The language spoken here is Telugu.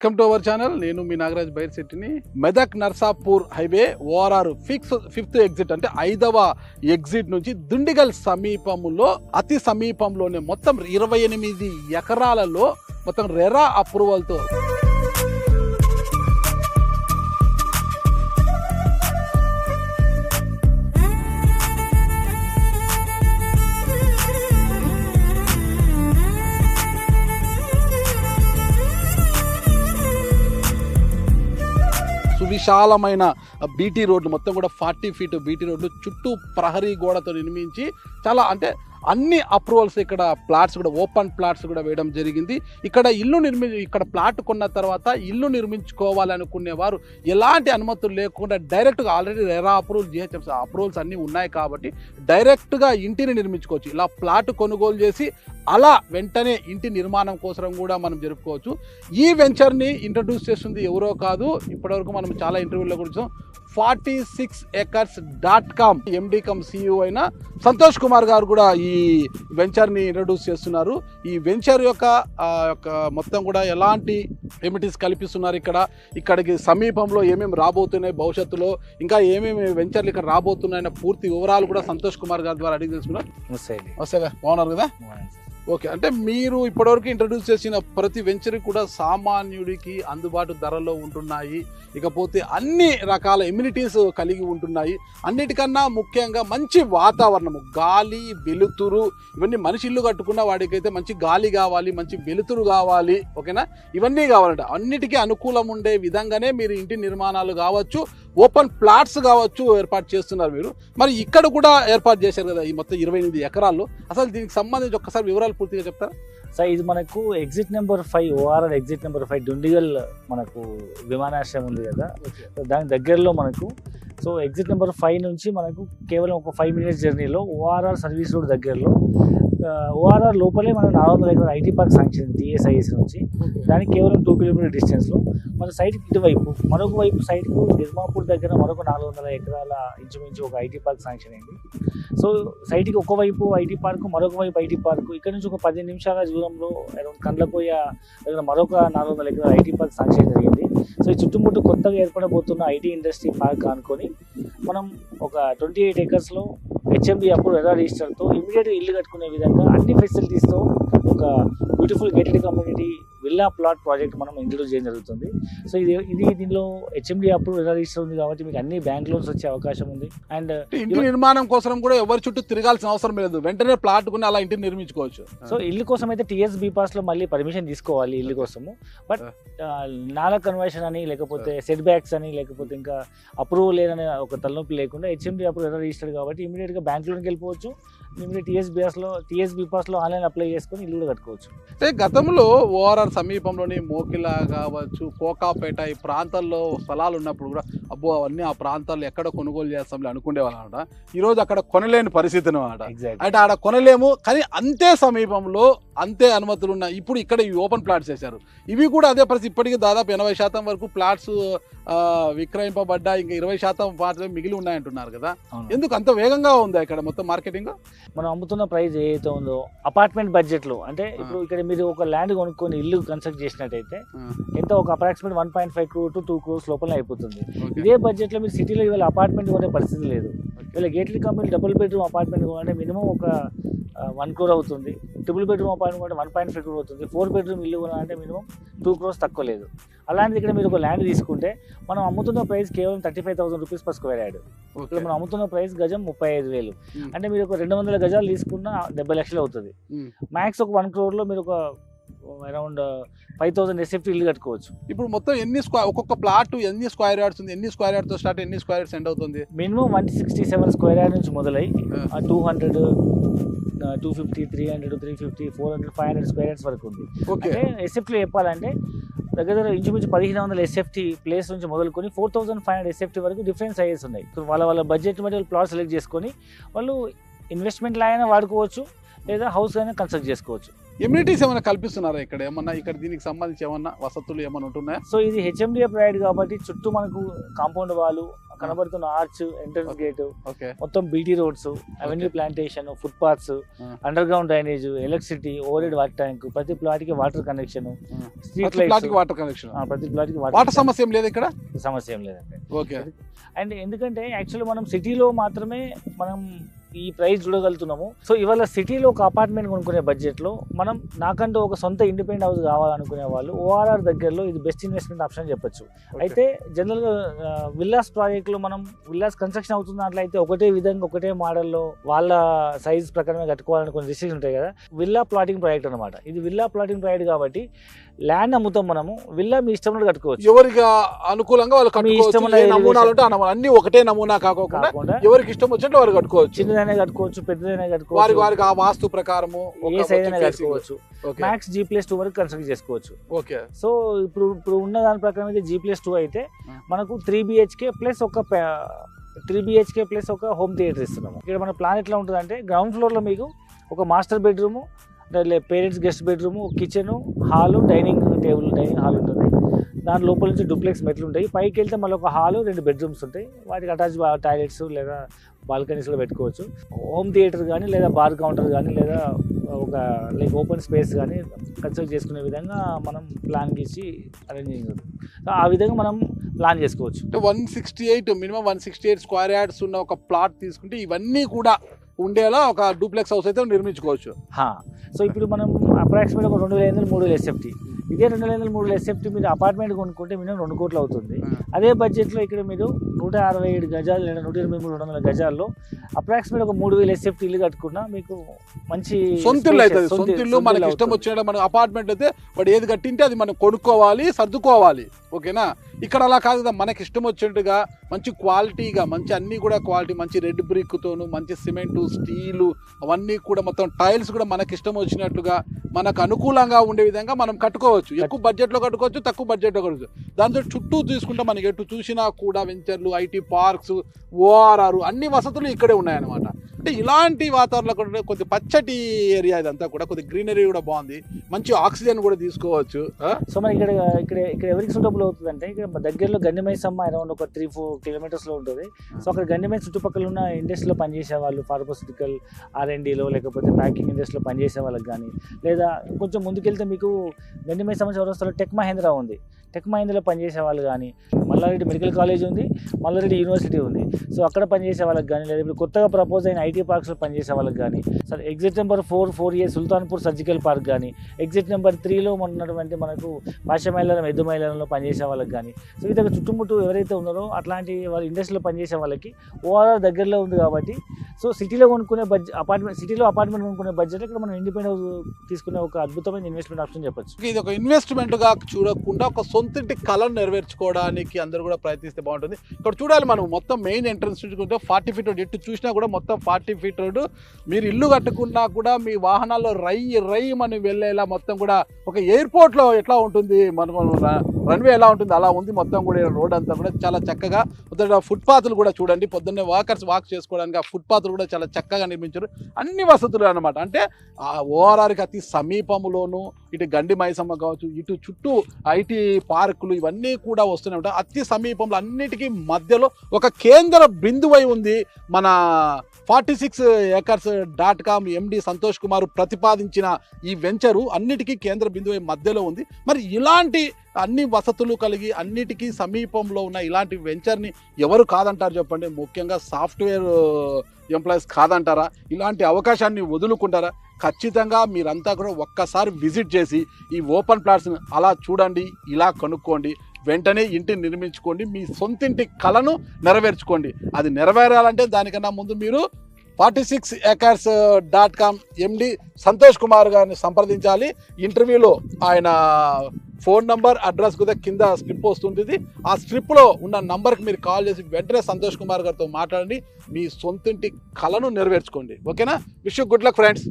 Welcome to our channel. నేను మీ నాగరాజ్ బైర్శెట్టిని. Medak Narsapur highway ORR fifth exit అంటే 5వ ఎగ్జిట్ నుంచి దుండిగల్ సమీపంలో అతి సమీపంలోనే మొత్తం 28 ఎకరాలలో మొత్తం రెరా అప్రూవల్తో సువిశాలమైన బీటీ రోడ్లు మొత్తం కూడా 40 ఫీట్ బీటీ రోడ్లు చుట్టూ ప్రహరీ గోడతో నిర్మించి చాలా అంటే అన్ని అప్రూవల్స్ ఇక్కడ ప్లాట్స్ కూడా ఓపెన్ ప్లాట్స్ కూడా వేయడం జరిగింది. ఇక్కడ ప్లాట్ కొన్న తర్వాత ఇల్లు నిర్మించుకోవాలనుకునే వారు ఎలాంటి అనుమతులు లేకుండా డైరెక్ట్గా already RERA approval GHMC approvals అన్నీ ఉన్నాయి కాబట్టి డైరెక్ట్గా ఇంటిని నిర్మించుకోవచ్చు. ఇలా ప్లాట్ కొనుగోలు చేసి అలా వెంటనే ఇంటి నిర్మాణం కోసం కూడా మనం జరుపుకోవచ్చు. ఈ వెంచర్ని ఇంట్రడ్యూస్ చేస్తుంది ఎవరో కాదు, ఇప్పటివరకు మనం చాలా ఇంటర్వ్యూలో కూడా 46acres.com ఎండి కమ్ సిఇఓ అయిన సంతోష్ కుమార్ గారు కూడా ఈ వెంచర్ని ఇంట్రడ్యూస్ చేస్తున్నారు. ఈ వెంచర్ యొక్క మొత్తం కూడా ఎలాంటి ఎమిటీస్ కల్పిస్తున్నారు, ఇక్కడికి సమీపంలో ఏమేమి రాబోతున్నాయి, భవిష్యత్తులో ఇంకా ఏమేమి వెంచర్లు ఇక్కడ రాబోతున్నాయన్న పూర్తి వివరాలు కూడా సంతోష్ కుమార్ గారి ద్వారా అడిగి తెలుసుకున్నారు. వస్తాగా బాగున్నారు కదా? ఓకే, అంటే మీరు ఇప్పటివరకు ఇంట్రడ్యూస్ చేసిన ప్రతి వెంచర్ కూడా సామాన్యుడికి అందుబాటు ధరలో ఉంటున్నాయి, ఇకపోతే అన్ని రకాల ఎమ్యూనిటీస్ కలిగి ఉంటున్నాయి. అన్నిటికన్నా ముఖ్యంగా మంచి వాతావరణము, గాలి వెలుతురు, ఇవన్నీ మనిషి ఇల్లు కట్టుకున్న వాడికైతే మంచి గాలి కావాలి, మంచి వెలుతురు కావాలి, ఓకేనా? ఇవన్నీ కావాలంటే అన్నిటికీ అనుకూలం ఉండే విధంగానే మీరు ఇంటి నిర్మాణాలు కావచ్చు, ఓపెన్ ప్లాట్స్ కావచ్చు ఏర్పాటు చేస్తున్నారు మీరు. మరి ఇక్కడ కూడా ఏర్పాటు చేశారు కదా ఈ మొత్తం 28 ఎకరాల్లో. అసలు దీనికి సంబంధించి ఒక్కసారి వివరాలు పూర్తిగా చెప్తారా? సార్, ఇది మనకు exit number 5 ORR exit number 5 Dundigal మనకు విమానాశ్రయం ఉంది కదా, దాని దగ్గరలో మనకు. సో ఎగ్జిట్ నెంబర్ 5 నుంచి మనకు కేవలం ఒక 5 minutes జర్నీలో ఓఆర్ఆర్ సర్వీస్ రోడ్ దగ్గరలో, ఓఆర్ఆర్ లోపలే మనం 400 ఎకరాల ఐటీ పార్క్ శాంక్షన్ టీఎస్ఐఎస్ నుంచి. దానికి కేవలం 2 kilometer డిస్టెన్స్లో మన సైట్కి ఇటువైపు, మరొక వైపు సైట్కు నిర్మాపూర్ దగ్గర మరొక 400 ఎకరాల ఇంచుమించు ఒక ఐటీ పార్క్ శాంక్షన్ అయింది. సో సైట్కి ఒకవైపు ఐటీ పార్కు, మరొక వైపు ఐటీ పార్కు, ఇక్కడ నుంచి ఒక 10 నిమిషాల దూరంలో అరౌండ్ కండ్లపోయ దగ్గర మరొక 400 ఎకరాల ఐటీ పార్క్ శాంక్షన్ జరిగింది. సో ఈ చుట్టుముట్టు కొత్తగా ఏర్పడబోతున్న ఐటీ ఇండస్ట్రీ పార్క్ అనుకొని మనం ఒక 28 acresలో హెచ్ఎండి అప్పుడు రెరా రిజిస్టర్తో ఇమీడియట్గా ఇల్లు కట్టుకునే విధంగా అన్ని ఫెసిలిటీస్తో ఒక beautiful gated community villa plot project మనం ఇంట్రడ్యూస్ చేయడం జరుగుతుంది. సో దీనిలో హెచ్ఎండి అప్పుడు రెరా రిజిస్టర్ ఉంది కాబట్టి మీకు అన్ని బ్యాంక్ లోన్స్ వచ్చే అవకాశం ఉంది. అండ్ ఇంటి నిర్మాణం కోసం కూడా ఎవరి చుట్టూ తిరగాల్సిన అవసరం లేదు, వెంటనే ప్లాట్ కొని అలా ఇంటిని నిర్మించుకోవచ్చు. సో ఇల్లు కోసం అయితే టీఎస్ బీపాస్లో మళ్ళీ పర్మిషన్ తీసుకోవాలి ఇల్లు కోసము. బట్ నాలా కన్వర్షన్ అని, లేకపోతే సెట్ బ్యాక్స్ అని, లేకపోతే ఇంకా అప్రూవల్ లేదని ఒక తలనొప్పి లేకుండా హెచ్ఎండి అప్పుడు రెరా రిజిస్టర్ కాబట్టి ఇమీడియట్గా బ్యాంక్ లోన్కి వెళ్ళిపోవచ్చు. ఇమీడియట్ టీఎస్ బీపాస్లో ఆన్లైన్ అప్లై చేసుకొని ఇల్లు కూడా కట్టుకోవచ్చు. అంటే గతంలో ఓఆర్ఆర్ సమీపంలోని మోకిలా కావచ్చు, కోకాపేట ఈ ప్రాంతాల్లో స్థలాలు ఉన్నప్పుడు కూడా అబ్బో అవన్నీ ఆ ప్రాంతాల్లో ఎక్కడ కొనుగోలు చేస్తాంలే అనుకునేవాళ్ళు అనమాట. ఈరోజు అక్కడ కొనలేని పరిస్థితి అనమాట. అంటే ఆడ కొనలేము, కానీ అంతే సమీపంలో అంతే అనుమతులు ఉన్నాయి. ఇప్పుడు ఇక్కడ ఈ ఓపెన్ ప్లాట్స్ చేశారు, ఇవి కూడా అదే పరిస్థితి. ఇప్పటికీ దాదాపు 80% వరకు ప్లాట్స్ విక్రయింపబడ్డా, ఇంకా 20% మాత్రమే మిగిలి ఉన్నాయంటున్నారు కదా. ఎందుకు అంత వేగంగా ఉందా ఇక్కడ మొత్తం మార్కెటింగ్? మనం అమ్ముతున్న ప్రైస్ ఏదైతే ఉందో అపార్ట్మెంట్ బడ్జెట్లో, అంటే ఇప్పుడు ఇక్కడ మీరు ఒక ల్యాండ్ కొనుక్కొని ఇల్లు కన్స్ట్రక్ట్ చేసినట్టయితే ఎంత ఒక అప్రాక్సిమేట్ 1.5 crore to 2 crores లోపల అయిపోతుంది. ఇదే బడ్జెట్లో మీరు సిటీలో ఇవాళ అపార్ట్మెంట్ కొనే పరిస్థితి లేదు. ఇవాళ gated community double bedroom apartment కొనాలంటే మినిమం ఒక 1 crore అవుతుంది. ట్రిపుల్ బెడ్రూమ్ అపార్ట్మెంట్ అంటే 1.5 crore అవుతుంది. 4 bedroom ఇల్లు కొనాలంటే మినిమం 2 crores తక్కువ లేదు. అలాంటిది ఇక్కడ మీరు ఒక ల్యాండ్ తీసుకుంటే మనం అమ్ముతున్న ప్రైస్ కేవలం 35,000 rupees per square yard. ఇక్కడ మనం అమ్ముతున్న ప్రైస్ గజం 35,000. అంటే మీరు ఒక 200 గజాలు తీసుకున్న 70 లక్షలు అవుతుంది. మ్యాక్స్ ఒక 1 crore లో మీరు ఒక అరౌండ్ 5,000 SFT ఇల్లు కట్టుకోవచ్చు. ఇప్పుడు మొత్తం ఒక్కొక్క ప్లాట్ ఎన్ని స్క్వేర్ యార్డ్స్ ఉంది, ఎన్ని స్క్వేర్ యార్డ్ తో స్టార్ట్, ఎన్ని స్క్వేర్ యార్డ్స్ ఎండ్ అవుతుంది? మినిమం 167 square yard నుంచి మొదలై 200, 250, 300, 350, 400, 500 square yards వరకు ఉంది. అంటే ఎస్ఎఫ్టీలో చెప్పాలంటే దగ్గర ఇంచుమించు 1,500 SFT ప్లేస్ నుంచి మొదలుకొని 4,500 SFT వరకు డిఫరెంట్ సైజెస్ ఉన్నాయి. వాళ్ళ బడ్జెట్ బట్టి వాళ్ళు ప్లాట్ సెలెక్ట్ చేసుకొని వాళ్ళు ఇన్వెస్ట్మెంట్ లాగా వాడుకోవచ్చు, లేదా హౌస్ అయినా కన్స్ట్రక్ట్ చేసుకోవచ్చు. ఎమ్యూనిటీస్ ఏమైనా కల్పిస్తున్నారా ఇక్కడ? ఏమన్నా ఇక్కడ దీనికి సంబంధించి ఏమన్నా వసతులు ఏమైనా ఉంటున్నాయా? సో ఇది హెచ్ఎండిఏ ప్రైవేట్ కాబట్టి చుట్టూ మనకు కాంపౌండ్ వాళ్ళు, కనబడుతున్న ఆర్చ్, ఎంట్రన్స్ గేట్, ఓకే, మొత్తం BT roads, avenue plantation, foot paths, under ground drainage, electricity, over head water tank, ప్రతి ప్లాట్ కి water connection, street lights, water connection, ప్రతి ప్లాట్ కి వాటర్ సమస్య ఏం లేదు ఇక్కడ? సమస్య ఏం లేదండి. ఓకే. అండ్ ఎందుకంటే యాక్చువల్లీ మనం సిటీలో మాత్రమే మనం ఈ ప్రైస్ చూడగలుగుతున్నాము. సో ఇవాళ సిటీలో ఒక అపార్ట్మెంట్ కొనుక్కునే బడ్జెట్లో మనం నాకంటూ ఒక సొంత ఇండిపెండెంట్ హౌస్ కావాలనుకునే వాళ్ళు ఓఆర్ఆర్ దగ్గరలో ఇది బెస్ట్ ఇన్వెస్ట్మెంట్ ఆప్షన్ చెప్పొచ్చు. అయితే జనరల్గా విల్లాస్ ప్రాజెక్ట్లో మనం విల్లాస్ కన్స్ట్రక్షన్ అవుతున్న దాంట్లో ఒకటే విధంగా ఒకటే మోడల్లో వాళ్ళ సైజ్ ప్రకారమే కట్టుకోవాలని కొన్ని రిస్ట్రిక్షన్ ఉంటాయి కదా. విల్లా ప్లాటింగ్ ప్రాజెక్ట్ అనమాట ఇది. విల్లా ప్లాటింగ్ ప్రాజెక్ట్ కాబట్టి ల్యాండ్ అమ్ముతాం మనము, విల్లా మీ ఇష్టం కట్టుకోవచ్చు, ఎవరికి అనుకూలంగా వాళ్ళు కట్టుకోవచ్చు. నమూనాలు అంటే అన్ని ఒకటే నమూనా కాకుండా ఎవరికి ఇష్టం వచ్చినట్టు వారు కట్టుకోవచ్చు. చిన్నదైనా కట్టుకోవచ్చు, పెద్దదైనా కట్టుకోవచ్చు, వారికి ఆ వాస్తు ప్రకారము ఏ సైజ్ అయినా కట్టుకోవచ్చు. మ్యాక్స్ G+2 వరకు కన్స్ట్రక్ట్ చేసుకోవచ్చు. ఓకే. సో ఇప్పుడు ఉన్న దాని ప్రకారం అయితే G+2 అయితే మనకు 3 BHK ప్లస్ ఒక హోమ్ థియేటర్ ఇస్తున్నాము. ఇక్కడ మన ప్లాన్ ఎట్లా ఉంటుంది అంటే గ్రౌండ్ ఫ్లోర్లో మీకు ఒక master bedroom, parents guest bedroom, kitchen, hall, dining hall ఉంటుంది. దాని లోపల నుంచి డూప్లెక్స్ మెట్లు ఉంటాయి. పైకి వెళ్తే మళ్ళీ ఒక హాలు, 2 బెడ్రూమ్స్ ఉంటాయి. వాటికి అటాచ్ టాయిలెట్స్ లేదా బాల్కనీస్లో పెట్టుకోవచ్చు. హోమ్ థియేటర్ కానీ లేదా బార్ కౌంటర్ కానీ లేదా ఒక ఓపెన్ స్పేస్ కానీ కన్స్ట్రక్ట్ చేసుకునే విధంగా మనం ప్లాన్ గీసి అరేంజింగ్ ఉంటుంది. సో ఆ విధంగా మనం ప్లాన్ చేసుకోవచ్చు. 168 మినిమం 168 స్క్వేర్ యార్డ్స్ ఉన్న ఒక ప్లాట్ తీసుకుంటే ఇవన్నీ కూడా ఉండేలా ఒక డూప్లెక్స్ హౌస్ అయితే నిర్మించుకోవచ్చు. సో ఇప్పుడు మనం అప్రాక్సిమేట్ ఒక 2,500 3,000 SFT. ఇదే 2,500 3,000 SFT మీరు అపార్ట్మెంట్ కొనుక్కుంటే మినిమం 2 కోట్లు అవుతుంది. అదే బడ్జెట్లో ఇక్కడ మీరు 167 గజాలు లేదా 123 200 గజాల్లో అప్రాక్సిమేట్ ఒక 3,000 SFT ఇల్లు కట్టుకున్నా మీకు మంచి సొంత ఇల్లు అవుతుంది. సొంత ఇల్లు మనకి ఇష్టం వచ్చినట్టు. మన అపార్ట్మెంట్ అయితే వాడు ఏది కట్టింటే అది మనం కొనుక్కోవాలి, సర్దుకోవాలి. ఓకేనా? ఇక్కడ అలా కాదు కదా, మనకి ఇష్టం వచ్చినట్టుగా మంచి క్వాలిటీగా, మంచి అన్నీ కూడా క్వాలిటీ, మంచి రెడ్ బ్రిక్తోను, మంచి సిమెంటు, స్టీలు, అవన్నీ కూడా మొత్తం టైల్స్ కూడా మనకి ఇష్టం వచ్చినట్టుగా మనకు అనుకూలంగా ఉండే విధంగా మనం కట్టుకోవచ్చు. ఎక్కువ బడ్జెట్లో కట్టుకోవచ్చు, తక్కువ బడ్జెట్లో కట్టుకోవచ్చు. దాంతో చుట్టూ తీసుకుంటే మనకి ఎటు చూసినా కూడా వెంచర్లు, ఐటీ పార్క్స్, ఓఆర్ఆర్ అన్ని వసతులు ఇక్కడే ఉన్నాయన్నమాట. అంటే ఇలాంటి వాతావరణంలో కొద్ది పచ్చటి ఏరియా ఇదంతా కూడా, కొద్ది గ్రీనరీ కూడా బాగుంది, మంచి ఆక్సిజన్ కూడా తీసుకోవచ్చు. సో మరి ఇక్కడ ఎవరికి సూటబుల్ అవుతుంది అంటే ఇక్కడ దగ్గరలో గండిమైసమ్మ అరౌండ్ ఒక 3-4 కిలోమీటర్స్లో ఉంటుంది. సో అక్కడ గండిమై చుట్టుపక్కల ఉన్న ఇండస్ట్రీలో పనిచేసే వాళ్ళు, ఫార్మాస్యూటికల్ R&Dలో లేకపోతే ప్యాకింగ్ ఇండస్ట్రీలో పనిచేసే వాళ్ళకి కానీ, లేదా కొంచెం ముందుకెళ్తే మీకు గండిమైసమ్మ చౌరస్తాలో టెక్ మహేంద్ర ఉంది. టెక్ మహేంద్రలో పనిచేసే వాళ్ళు కానీ, మల్లారెడ్డి మెడికల్ కాలేజ్ ఉంది, మల్లారెడ్డి యూనివర్సిటీ ఉంది. సో అక్కడ పనిచేసే వాళ్ళకి కానీ, లేదా ఇప్పుడు కొత్తగా ప్రపోజ్ అయిన ఐటీ పార్క్స్లో పనిచేసే వాళ్ళకి కానీ, sir exit number 4 Sultanpur surgical park కానీ, ఎగ్జిట్ నెంబర్ 3లో ఉన్నటువంటి మనకు పాషమైలారం, ఎద్దు మైలారంలో పనిచేసే వాళ్ళకి కానీ, సో ఈ దగ్గర చుట్టుముట్టు ఎవరైతే ఉన్నారో అట్లాంటి వాళ్ళు ఇండస్ట్రీలో పనిచేసే వాళ్ళకి ఓఆర్ఆర్ దగ్గరలో ఉంది కాబట్టి, సో సిటీలో కొనుక్కునే సిటీలో అపార్ట్మెంట్ కొనుక్కునే బడ్జెట్ ఇక్కడ మనం ఇండిపెండెంట్ తీసుకునే ఒక అద్భుతమైన ఇన్వెస్ట్మెంట్ ఆప్షన్ చెప్పొచ్చు. ఇది ఒక ఇన్వెస్ట్మెంట్గా చూడకుండా ఒక సొంతింటి కళను నెరవేర్చుకోవడానికి అందరూ కూడా ప్రయత్నిస్తే బాగుంటుంది. ఇక్కడ చూడాలి మనం మొత్తం మెయిన్ ఎంట్రన్స్ చూసుకుంటే 40 ఫీట్ రోడ్, ఎటు చూసినా కూడా మొత్తం 40 ఫీట్ రోడ్డు. మీరు ఇల్లు కట్టుకున్నా కూడా మీ వాహనాల్లో రై మనం వెళ్ళేలా మొత్తం కూడా ఒక ఎయిర్పోర్ట్లో ఎట్లా ఉంటుంది మనకు రన్వే ఎలా ఉంటుంది అలా ఉంది మొత్తం కూడా. రోడ్ అంతా కూడా చాలా చక్కగా, ఫుట్పాత్లు కూడా చూడండి, పొద్దున్నే వాక్ చేసుకోవడానికి ఆ ఫుట్పాత్లు కూడా చాలా చక్కగా నిర్మించారు. అన్ని వసతులు అనమాట. అంటే ఆ ఓఆర్ఆర్కి అతి సమీపంలోను ఇటు గండి మైసమ్మ కావచ్చు, ఇటు చుట్టూ ఐటీ పార్కులు ఇవన్నీ కూడా వస్తూనే ఉంటాయి. అతి సమీపంలో అన్నిటికీ మధ్యలో ఒక కేంద్ర బిందువై ఉంది మన 46acres.com MD సంతోష్ కుమార్ ప్రతిపాదించిన ఈ వెంచరు అన్నిటికీ కేంద్ర బిందువై మధ్యలో ఉంది. మరి ఇలాంటి అన్ని వసతులు కలిగి అన్నిటికీ సమీపంలో ఉన్న ఇలాంటి వెంచర్ని ఎవరు కాదంటారు చెప్పండి? ముఖ్యంగా సాఫ్ట్వేర్ ఎంప్లాయీస్ కాదంటారా? ఇలాంటి అవకాశాన్ని వదులుకుంటారా? ఖచ్చితంగా మీరంతా కూడా ఒక్కసారి విజిట్ చేసి ఈ ఓపెన్ ప్లాట్స్ని అలా చూడండి, ఇలా కనుక్కోండి, వెంటనే ఇంటిని నిర్మించుకోండి, మీ సొంతింటి కళను నెరవేర్చుకోండి. అది నెరవేరాలంటే దానికన్నా ముందు మీరు 46acres.com MD సంతోష్ కుమార్ గారిని సంప్రదించాలి. ఇంటర్వ్యూలో ఆయన ఫోన్ నంబర్, అడ్రస్ కూడా కింద స్లిప్ వస్తుంటుంది. ఆ స్లిప్లో ఉన్న నంబర్కి మీరు కాల్ చేసి వెంటనే సంతోష్ కుమార్ గారితో మాట్లాడండి, మీ సొంతింటి కళను నెరవేర్చుకోండి. ఓకేనా? Wish you good luck friends.